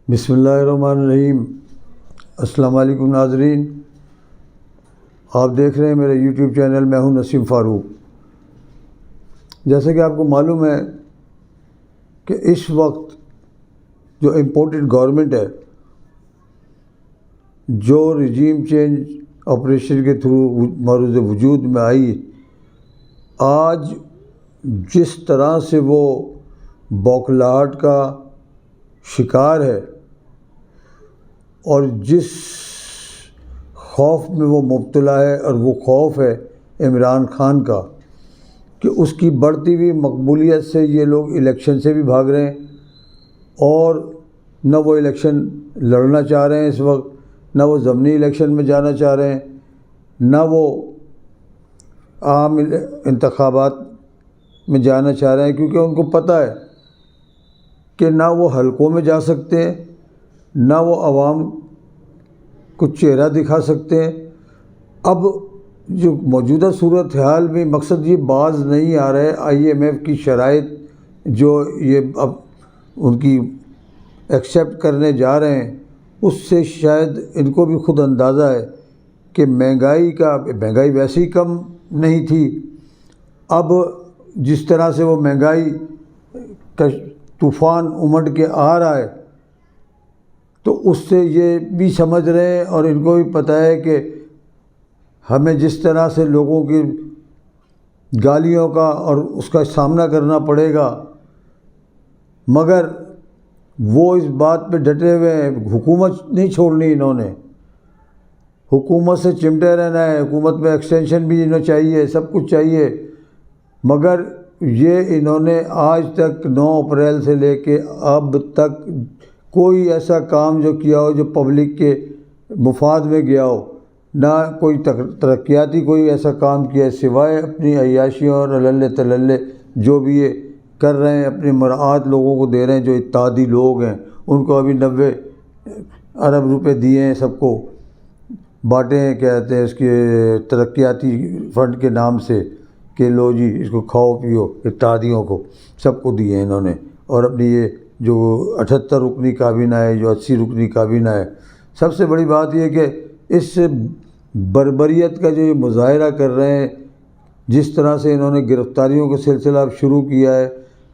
بسم اللہ الرحمن الرحیم۔ السلام علیکم ناظرین، آپ دیکھ رہے ہیں میرے یوٹیوب چینل، میں ہوں نسیم فاروق۔ جیسا کہ آپ کو معلوم ہے کہ اس وقت جو امپورٹڈ گورنمنٹ ہے، جو رجیم چینج آپریشن کے تھرو معروض وجود میں آئی، آج جس طرح سے وہ بوکھلاہٹ کا شکار ہے اور جس خوف میں وہ مبتلا ہے، اور وہ خوف ہے عمران خان کا کہ اس کی بڑھتی ہوئی مقبولیت سے یہ لوگ الیکشن سے بھی بھاگ رہے ہیں، اور نہ وہ الیکشن لڑنا چاہ رہے ہیں اس وقت، نہ وہ ضمنی الیکشن میں جانا چاہ رہے ہیں، نہ وہ عام انتخابات میں جانا چاہ رہے ہیں، کیونکہ ان کو پتہ ہے کہ نہ وہ حلقوں میں جا سکتے ہیں، نہ وہ عوام کو چہرہ دکھا سکتے ہیں۔ اب جو موجودہ صورتحال میں مقصد یہ باز نہیں آ رہا ہے، IMF کی شرائط جو یہ اب ان کی ایکسیپٹ کرنے جا رہے ہیں، اس سے شاید ان کو بھی خود اندازہ ہے کہ مہنگائی ویسے ہی کم نہیں تھی، اب جس طرح سے وہ مہنگائی کا طوفان امڈ کے آ رہا ہے، تو اس سے یہ بھی سمجھ رہے ہیں، اور ان کو بھی پتہ ہے کہ ہمیں جس طرح سے لوگوں کی گالیوں کا اور اس کا سامنا کرنا پڑے گا، مگر وہ اس بات پہ ڈٹے ہوئے ہیں۔ حکومت نہیں چھوڑنی انہوں نے، حکومت سے چمٹے رہنا ہے، حکومت میں ایکسٹینشن بھی انہیں چاہیے، سب کچھ چاہیے، مگر یہ انہوں نے آج تک 9 اپریل سے لے کے اب تک کوئی ایسا کام جو کیا ہو جو پبلک کے مفاد میں گیا ہو، نہ کوئی ترقیاتی کوئی ایسا کام کیا ہے، سوائے اپنی عیاشیوں اور اللہ تللے جو بھی یہ کر رہے ہیں، اپنی مراعات لوگوں کو دے رہے ہیں۔ جو اتحادی لوگ ہیں ان کو ابھی 90 ارب روپے دیے ہیں، سب کو بانٹے ہیں، کہتے ہیں اس کے ترقیاتی فنڈ کے نام سے کہ لو جی اس کو کھاؤ پیو، اتحادیوں کو سب کو دیے ہیں انہوں نے۔ اور اپنی یہ جو 78 رکنی کابینہ ہے، جو 80 رکنی کابینہ ہے، سب سے بڑی بات یہ کہ اس بربریت کا جو یہ مظاہرہ کر رہے ہیں، جس طرح سے انہوں نے گرفتاریوں کا سلسلہ اب شروع کیا ہے،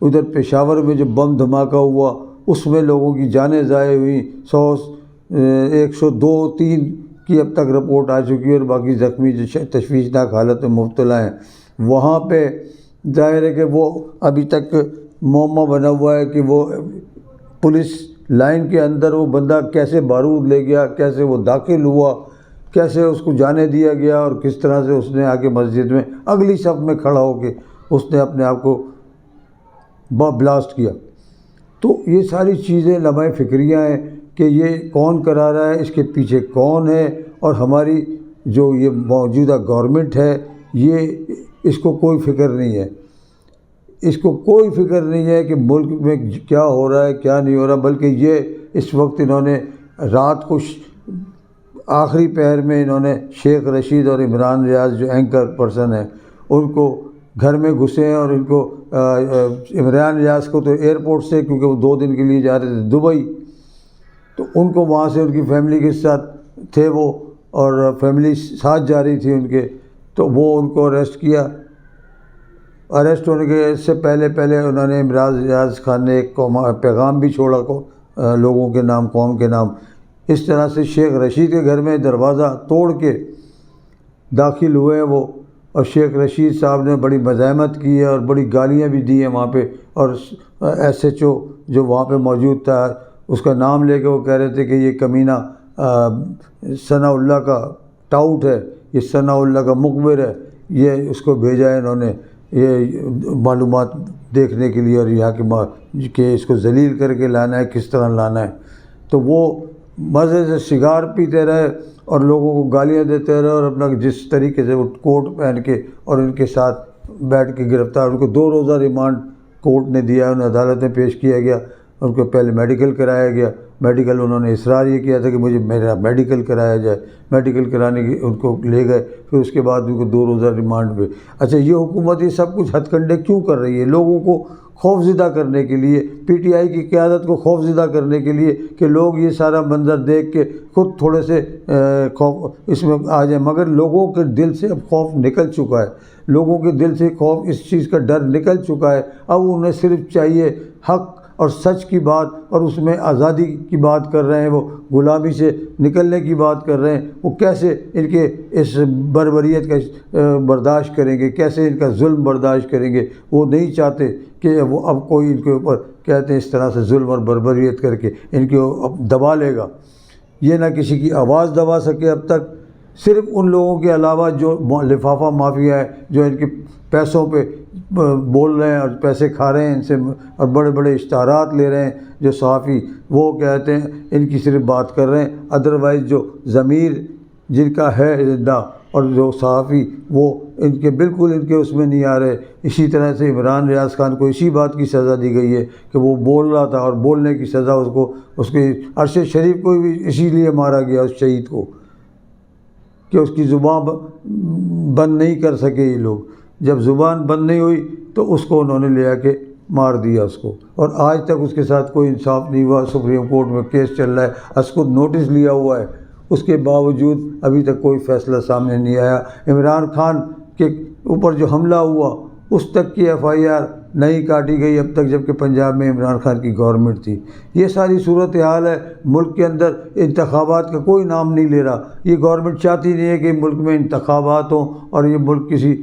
ادھر پشاور میں جو بم دھماکہ ہوا اس میں لوگوں کی جانیں ضائع ہوئیں، 102 3 کی اب تک رپورٹ آ چکی ہے، اور باقی زخمی جو تشویشناک حالت میں مبتلا ہیں۔ وہاں پہ ظاہر ہے کہ وہ ابھی تک معمہ بنا ہوا ہے کہ وہ پولیس لائن کے اندر وہ بندہ کیسے بارود لے گیا، کیسے وہ داخل ہوا، کیسے اس کو جانے دیا گیا، اور کس طرح سے اس نے آ کے مسجد میں اگلی صف میں کھڑا ہو کے اس نے اپنے آپ کو بلاسٹ کیا۔ تو یہ ساری چیزیں لمحہ فکریہ ہیں کہ یہ کون کرا رہا ہے، اس کے پیچھے کون ہے، اور ہماری جو یہ موجودہ گورنمنٹ ہے، یہ اس کو کوئی فکر نہیں ہے، اس کو کوئی فکر نہیں ہے کہ ملک میں کیا ہو رہا ہے کیا نہیں ہو رہا، بلکہ یہ اس وقت انہوں نے رات کو آخری پہر میں انہوں نے شیخ رشید اور عمران ریاض جو اینکر پرسن ہیں ان کو گھر میں گھسے ہیں، اور ان کو عمران ریاض کو تو ایئرپورٹ سے، کیونکہ وہ 2 دن کے لیے جا رہے تھے دبئی، تو ان کو وہاں سے ان کی فیملی کے ساتھ تھے وہ، اور فیملی ساتھ جا رہی تھی ان کے، تو وہ ان کو اریسٹ کیا۔ اریسٹ ہونے کے سے پہلے انہوں نے عمران ریاض خان نے ایک پیغام بھی چھوڑا لوگوں کے نام، قوم کے نام۔ اس طرح سے شیخ رشید کے گھر میں دروازہ توڑ کے داخل ہوئے ہیں وہ، اور شیخ رشید صاحب نے بڑی مزاحمت کی ہے اور بڑی گالیاں بھی دی ہیں وہاں پہ، اور SHO جو وہاں پہ موجود تھا اس کا نام لے کے وہ کہہ رہے تھے کہ یہ کمینہ ثناء اللہ کا ٹاؤٹ ہے، یہ ثناء اللہ کا مخبر ہے، یہ اس کو بھیجا ہے انہوں نے یہ معلومات دیکھنے کے لیے، اور یہاں کہ اس کو ذلیل کر کے لانا ہے، کس طرح لانا ہے۔ تو وہ مزے سے سگار پیتے رہے اور لوگوں کو گالیاں دیتے رہے، اور اپنا جس طریقے سے وہ کوٹ پہن کے اور ان کے ساتھ بیٹھ کے گرفتار، ان کو 2 روزہ ریمانڈ کورٹ نے دیا، انہیں عدالت میں پیش کیا گیا، ان کو پہلے میڈیکل کرایا گیا، میڈیکل انہوں نے اصرار یہ کیا تھا کہ مجھے میرا میڈیکل کرایا جائے، میڈیکل کرانے کی ان کو لے گئے، پھر اس کے بعد ان کو 2 روزہ ریمانڈ پہ۔ اچھا، یہ حکومت یہ سب کچھ ہتھ کنڈے کیوں کر رہی ہے؟ لوگوں کو خوف زدہ کرنے کے لیے، پی ٹی آئی کی قیادت کو خوف زدہ کرنے کے لیے کہ لوگ یہ سارا منظر دیکھ کے خود تھوڑے سے خوف اس میں آ جائیں، مگر لوگوں کے دل سے اب خوف نکل چکا ہے، لوگوں کے دل سے خوف، اس چیز کا ڈر نکل چکا ہے۔ اب انہیں صرف چاہیے حق اور سچ کی بات، اور اس میں آزادی کی بات کر رہے ہیں، وہ غلامی سے نکلنے کی بات کر رہے ہیں۔ وہ کیسے ان کے اس بربریت کا برداشت کریں گے، کیسے ان کا ظلم برداشت کریں گے؟ وہ نہیں چاہتے کہ وہ اب کوئی ان کے اوپر کہتے ہیں اس طرح سے ظلم اور بربریت کر کے ان کو اب دبا لے گا۔ یہ نہ کسی کی آواز دبا سکے اب تک، صرف ان لوگوں کے علاوہ جو لفافہ مافیا ہے، جو ان کے پیسوں پہ بول رہے ہیں اور پیسے کھا رہے ہیں ان سے، اور بڑے بڑے اشتہارات لے رہے ہیں، جو صحافی وہ کہتے ہیں ان کی صرف بات کر رہے ہیں، ادروائز جو ضمیر جن کا ہے زندہ اور جو صحافی وہ ان کے بالکل ان کے اس میں نہیں آ رہے۔ اسی طرح سے عمران ریاض خان کو اسی بات کی سزا دی گئی ہے کہ وہ بول رہا تھا، اور بولنے کی سزا اس کے عرش شریف کو بھی اسی لیے مارا گیا، اس شہید کو، کہ اس کی زبان بند نہیں کر سکے یہ لوگ۔ جب زبان بند نہیں ہوئی تو اس کو انہوں نے لے آ کے مار دیا اس کو، اور آج تک اس کے ساتھ کوئی انصاف نہیں ہوا۔ سپریم کورٹ میں کیس چل رہا ہے، اس کو نوٹس لیا ہوا ہے، اس کے باوجود ابھی تک کوئی فیصلہ سامنے نہیں آیا۔ عمران خان کے اوپر جو حملہ ہوا اس تک کی ایف آئی آر نہیں کاٹی گئی اب تک، جبکہ پنجاب میں عمران خان کی گورنمنٹ تھی۔ یہ ساری صورتحال ہے۔ ملک کے اندر انتخابات کا کوئی نام نہیں لے رہا۔ یہ گورنمنٹ چاہتی نہیں ہے کہ ملک میں انتخابات ہوں، اور یہ ملک کسی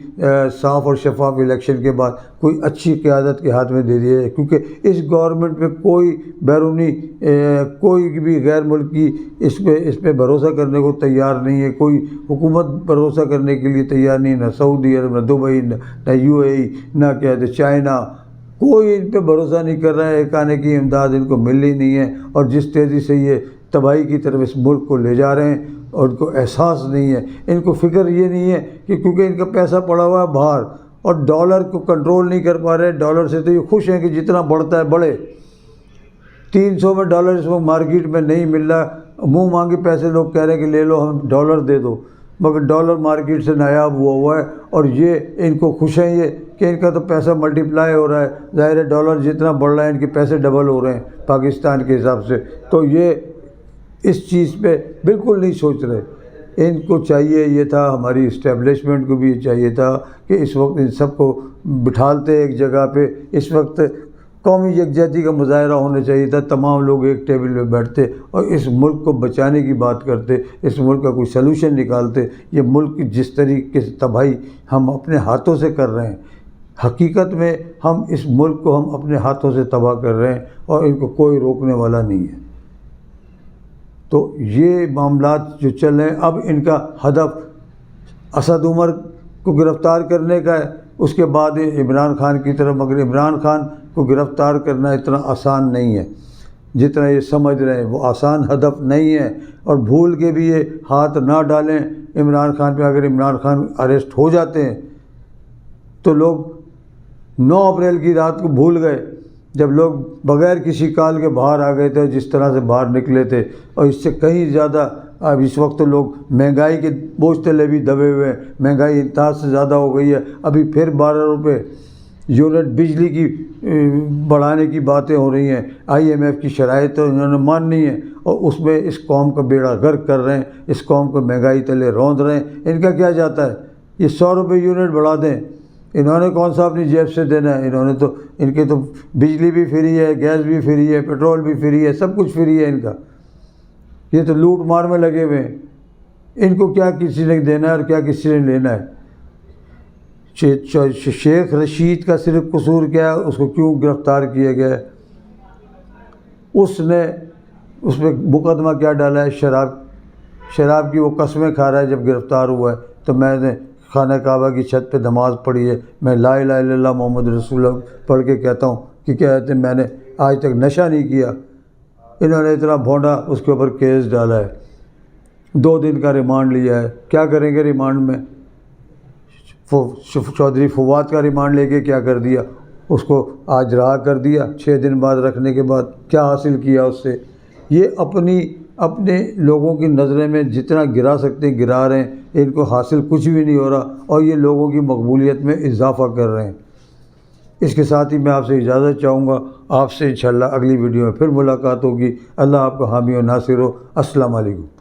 صاف اور شفاف الیکشن کے بعد کوئی اچھی قیادت کے ہاتھ میں دے دیا ہے، کیونکہ اس گورنمنٹ میں کوئی بیرونی کوئی بھی غیر ملکی اس پہ بھروسہ کرنے کو تیار نہیں ہے۔ کوئی حکومت بھروسہ کرنے کے لیے تیار نہیں، نہ سعودی عرب، نہ دبئی، نہ یو اے ای، نہ کہتے چائنا، کوئی ان پہ بھروسہ نہیں کر رہا ہے۔ ایک آنے کی امداد ان کو مل ہی نہیں ہے، اور جس تیزی سے یہ تباہی کی طرف اس ملک کو لے جا رہے ہیں، اور ان کو احساس نہیں ہے، ان کو فکر یہ نہیں ہے کہ کیونکہ ان کا پیسہ پڑا ہوا ہے باہر، اور ڈالر کو کنٹرول نہیں کر پا رہے۔ ڈالر سے تو یہ خوش ہیں کہ جتنا بڑھتا ہے بڑھے۔ 300 میں ڈالر اس وقت مارکیٹ میں نہیں مل رہا، منہ مانگے پیسے لوگ کہہ رہے ہیں کہ لے لو، ہم ڈالر دے دو، مگر ڈالر مارکیٹ سے نایاب ہوا ہے، اور یہ ان کو خوش ہیں یہ کہ ان کا تو پیسہ ملٹیپلائی ہو رہا ہے۔ ظاہر ہے ڈالر جتنا بڑھ رہا ہے ان کے پیسے ڈبل ہو رہے ہیں پاکستان کے حساب سے، تو یہ اس چیز پہ بالکل نہیں سوچ رہے۔ ان کو چاہیے یہ تھا، ہماری اسٹیبلشمنٹ کو بھی چاہیے تھا کہ اس وقت ان سب کو بٹھالتے ایک جگہ پہ۔ اس وقت قومی یکجہتی کا مظاہرہ ہونا چاہیے تھا، تمام لوگ ایک ٹیبل پہ بیٹھتے اور اس ملک کو بچانے کی بات کرتے، اس ملک کا کوئی سلوشن نکالتے۔ یہ ملک جس طریقے سے تباہی ہم اپنے ہاتھوں سے کر رہے ہیں، حقیقت میں ہم اس ملک کو ہم اپنے ہاتھوں سے تباہ کر رہے ہیں، اور ان کو کوئی روکنے والا نہیں ہے۔ تو یہ معاملات جو چل رہے ہیں، اب ان کا ہدف اسد عمر کو گرفتار کرنے کا ہے، اس کے بعد عمران خان کی طرف، مگر عمران خان کو گرفتار کرنا اتنا آسان نہیں ہے جتنا یہ سمجھ رہے ہیں۔ وہ آسان ہدف نہیں ہے، اور بھول کے بھی یہ ہاتھ نہ ڈالیں عمران خان پہ۔ اگر عمران خان اریسٹ ہو جاتے ہیں تو لوگ 9 اپریل کی رات کو بھول گئے، جب لوگ بغیر کسی کال کے باہر آ گئے تھے، جس طرح سے باہر نکلے تھے، اور اس سے کہیں زیادہ اب اس وقت تو لوگ مہنگائی کے بوجھ تلے بھی دبے ہوئے ہیں، مہنگائی انتہا سے زیادہ ہو گئی ہے۔ ابھی پھر 12 روپے یونٹ بجلی کی بڑھانے کی باتیں ہو رہی ہیں، آئی ایم ایف کی شرائط تو انہوں نے ماننی ہے، اور اس میں اس قوم کا بیڑا غرق کر رہے ہیں، اس قوم کو مہنگائی تلے روند رہے ہیں۔ ان کا کیا جاتا ہے؟ یہ 100 روپے یونٹ بڑھا دیں، انہوں نے کون سا اپنی جیب سے دینا ہے؟ انہوں نے تو، ان کے تو بجلی بھی فری ہے، گیس بھی فری ہے، پیٹرول بھی فری ہے، سب کچھ فری ہے ان کا۔ یہ تو لوٹ مار میں لگے ہوئے ہیں۔ ان کو کیا کسی نے دینا ہے اور کیا کسی نے لینا ہے؟ شیخ رشید کا صرف قصور کیا ہے؟ اس کو کیوں گرفتار کیا گیا ہے؟ اس نے اس پہ مقدمہ کیا ڈالا ہے؟ شراب کی وہ قسمیں کھا رہا ہے جب گرفتار ہوا ہے۔ تو میں نے خانہ کعبہ کی چھت پہ نماز پڑھی ہے، میں لا الہ الا اللہ محمد رسول اللہ پڑھ کے کہتا ہوں کہ کیا کہتے ہیں، میں نے آج تک نشہ نہیں کیا۔ انہوں نے اتنا بھونڈا اس کے اوپر کیس ڈالا ہے، 2 دن کا ریمانڈ لیا ہے۔ کیا کریں گے ریمانڈ میں؟ چودھری فواد کا ریمانڈ لے کے کیا کر دیا؟ اس کو آج رہا کر دیا 6 دن بعد رکھنے کے بعد۔ کیا حاصل کیا اس سے؟ یہ اپنے لوگوں کی نظریں میں جتنا گرا سکتے ہیں گرا رہے ہیں، ان کو حاصل کچھ بھی نہیں ہو رہا، اور یہ لوگوں کی مقبولیت میں اضافہ کر رہے ہیں۔ اس کے ساتھ ہی میں آپ سے اجازت چاہوں گا، آپ سے انشاءاللہ اگلی ویڈیو میں پھر ملاقات ہوگی۔ اللہ آپ کا حامی و ناصر ہو۔ السلام علیکم۔